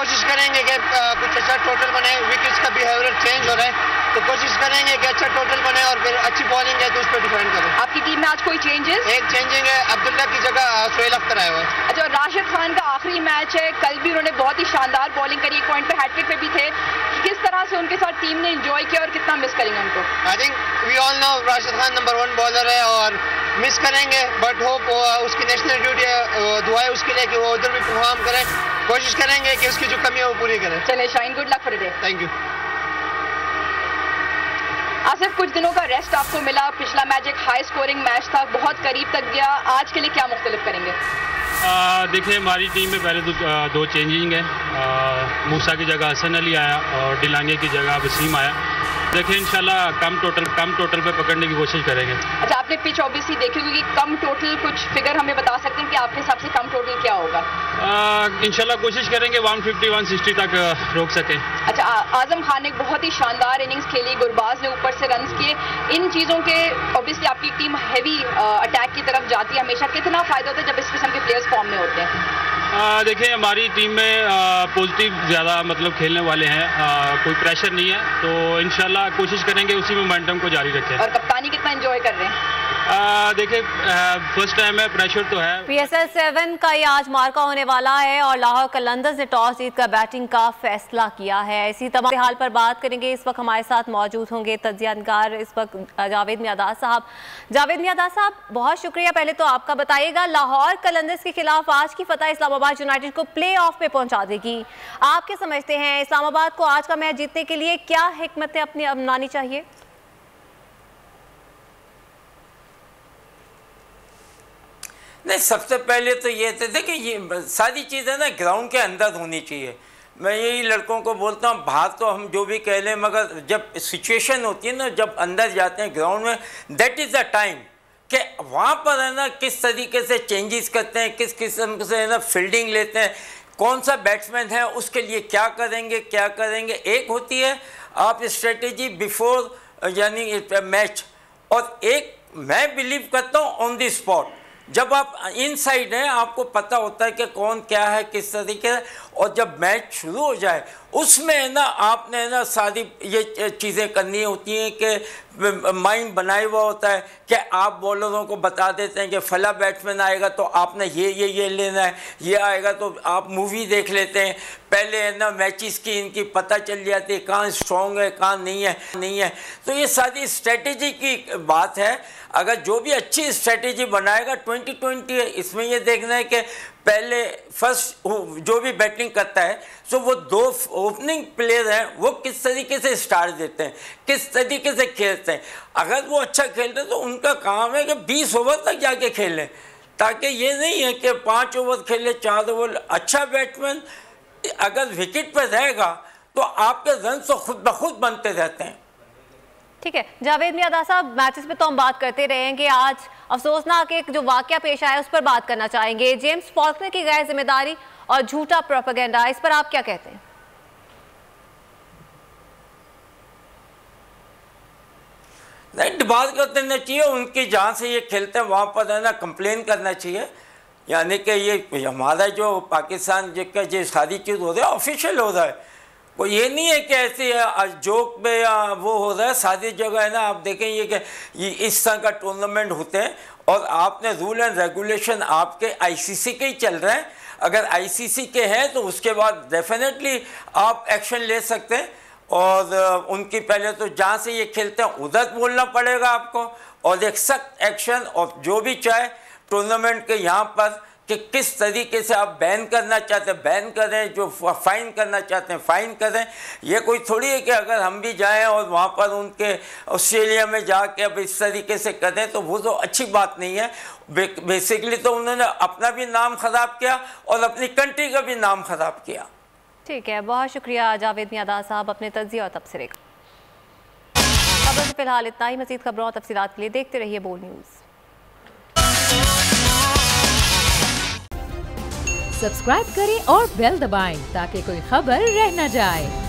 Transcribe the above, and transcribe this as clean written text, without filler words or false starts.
कोशिश करेंगे कि कुछ अच्छा टोटल बने। विकेट्स का बिहेवियर चेंज हो रहा है तो कोशिश करेंगे कि अच्छा टोटल बने और फिर अच्छी बॉलिंग है तो उस पर डिफेंड करें। आपकी टीम में आज कोई चेंजेस? एक चेंजिंग है, अब्दुल्ला की जगह सोहेल अख्तर आया हुआ है। अच्छा, राशिद खान का आखिरी मैच है, कल भी उन्होंने बहुत ही शानदार बॉलिंग करी, एक पॉइंट पे हैट्रिक पे भी थे। किस तरह से उनके साथ टीम ने एंजॉय किया और कितना मिस करेंगे उनको? I think we all know Rashid Khan number 1 bowler है और मिस करेंगे, बट होप उसकी नेशनल ड्यूटी है, दुआ है उसके लिए कि वो उधर भी परफॉर्म करे। कोशिश करेंगे कि उसकी जो कमी है वो पूरी करें। चले shine, good luck for day. Thank you. Asif, कुछ दिनों का रेस्ट आपको मिला, पिछला मैच एक हाई स्कोरिंग मैच था, बहुत करीब तक गया, आज के लिए क्या मुख्तलिफ करेंगे? देखिए, हमारी टीम में पहले दो चेंजिंग है। मूसा की जगह हसन अली आया और डिलांगे की जगह वसीम आया। देखिए इंशाल्लाह कम टोटल पे पकड़ने की कोशिश करेंगे। अच्छा, आपने पिच ऑब्वियसली देखी होगी, कम टोटल कुछ फिगर हमें बता सकते हैं कि आपके हिसाब से कम टोटल क्या होगा? इंशाल्लाह कोशिश करेंगे 150-160 तक रोक सके। अच्छा, आजम खान ने बहुत ही शानदार इनिंग्स खेली, गुरबाज ने ऊपर से रन्स किए, इन चीज़ों के ऑब्वियसली आपकी टीम हैवी अटैक की तरफ जाती है हमेशा, कितना फ़ायदा होता है जब इस किस्म के प्लेयर्स फॉर्म में होते हैं? देखिए, हमारी टीम में पॉजिटिव ज़्यादा मतलब खेलने वाले हैं, कोई प्रेशर नहीं है, तो इंशाल्लाह कोशिश करेंगे उसी मोमेंटम को जारी रखें। और कप्तानी कितना एंजॉय कर रहे हैं? देखिए, फर्स्ट टाइम है, प्रेशर तो है। PSL 7 का ये आज मार्का होने वाला है और लाहौर कलंदर्स ने टॉस जीतकर बैटिंग का फैसला किया है। इसी तमाम हाल पर बात करेंगे। इस वक्त हमारे साथ मौजूद होंगे तज्जियाकार इस वक्त जावेद मियादाद साहब। जावेद मियादाद साहब, बहुत शुक्रिया। पहले तो आपका बताइएगा, लाहौर कलंदर्स के खिलाफ आज की फतह इस्लामाबाद यूनाइटेड को प्ले ऑफ में पहुंचा देगी। आप क्या समझते हैं, इस्लामाबाद को आज का मैच जीतने के लिए क्या हिकमतें अपनी अपनानी चाहिए? नहीं, सबसे पहले तो ये थे, देखिए ये सारी चीज़ें ना ग्राउंड के अंदर होनी चाहिए। मैं यही लड़कों को बोलता हूँ, बाहर तो हम जो भी कह लें, मगर जब सिचुएशन होती है ना, जब अंदर जाते हैं ग्राउंड में, दैट इज़ द टाइम कि वहाँ पर है ना किस तरीके से चेंजेस करते हैं, किस किस्म से है ना फील्डिंग लेते हैं, कौन सा बैट्समैन है उसके लिए क्या करेंगे। एक होती है आप स्ट्रेटेजी बिफोर यानी मैच, और एक मैं बिलीव करता हूँ ऑन द स्पॉट। जब आप इनसाइड हैं, आपको पता होता है कि कौन क्या है, किस तरीके से, और जब मैच शुरू हो जाए उसमें है ना आपने है ना सारी ये चीज़ें करनी होती हैं कि माइंड बनाया हुआ होता है कि आप बॉलरों को बता देते हैं कि फला बैट्समैन आएगा तो आपने ये लेना है, ये आएगा तो आप मूवी देख लेते हैं। पहले है ना मैचेस की इनकी पता चल जाती है, कहाँ स्ट्रॉन्ग है कहाँ नहीं है। तो ये सारी स्ट्रेटेजी की बात है। अगर जो भी अच्छी स्ट्रेटेजी बनाएगा, 2020 है, इसमें ये देखना है कि पहले फर्स्ट जो भी बैटिंग करता है तो वो दो ओपनिंग प्लेयर हैं, वो किस तरीके से स्टार्ट देते हैं, किस तरीके से खेलते हैं। अगर वो अच्छा खेलते हैं तो उनका काम है कि 20 ओवर तक जाके खेलें, ताकि ये नहीं है कि 5 ओवर खेले, 4 ओवर। अच्छा बैट्समैन अगर विकेट पर रहेगा तो आपके रन तो खुद ब खुद बनते रहते हैं। ठीक है जावेद मियादाद साहब, मैचेस पे तो हम बात करते रहेंगे, आज अफसोसनाक एक जो वाकया पेश आया उस पर बात करना चाहेंगे। जेम्स फॉल्कनर की गैर जिम्मेदारी और झूठा प्रोपेगेंडा, इस पर आप क्या कहते हैं? नहीं, बात करते रहना चाहिए, उनकी जहाँ से ये खेलते हैं वहाँ पर है ना कंप्लेन करना चाहिए। यानी कि ये हमारा जो पाकिस्तान का जो सारी चीज़ हो रहा है ऑफिशियल हो रहा है, वो ये नहीं है कि ऐसे जोक में या वो हो रहा है। सारी जगह है ना आप देखेंगे कि ये इस तरह का टूर्नामेंट होते हैं और आपने रूल एंड रेगुलेशन आपके आईसीसी के ही चल रहे हैं। अगर आईसीसी के हैं तो उसके बाद डेफिनेटली आप एक्शन ले सकते हैं, और उनकी पहले तो जहाँ से ये खेलते हैं उधर बोलना पड़ेगा आपको, और एक सख्त एक्शन, और जो भी चाहे टूर्नामेंट के यहाँ पर कि किस तरीके से आप बैन करना चाहते हैं बैन करें, जो फाइन करना चाहते हैं फाइन करें। ये कोई थोड़ी है कि अगर हम भी जाएं और वहाँ पर उनके ऑस्ट्रेलिया में जाके अब इस तरीके से करें तो वो तो अच्छी बात नहीं है। बेसिकली तो उन्होंने अपना भी नाम ख़राब किया और अपनी कंट्री का भी नाम ख़राब किया। ठीक है, बहुत शुक्रिया जावेद मियादाद साहब अपने तज्ज़िया और तबसरे का। खबर से फिलहाल इतना ही। मज़ीद खबरों और तफसीलात के लिए देखते रहिए बोल न्यूज़। सब्सक्राइब करें और बेल दबाएं ताकि कोई खबर रह न जाए।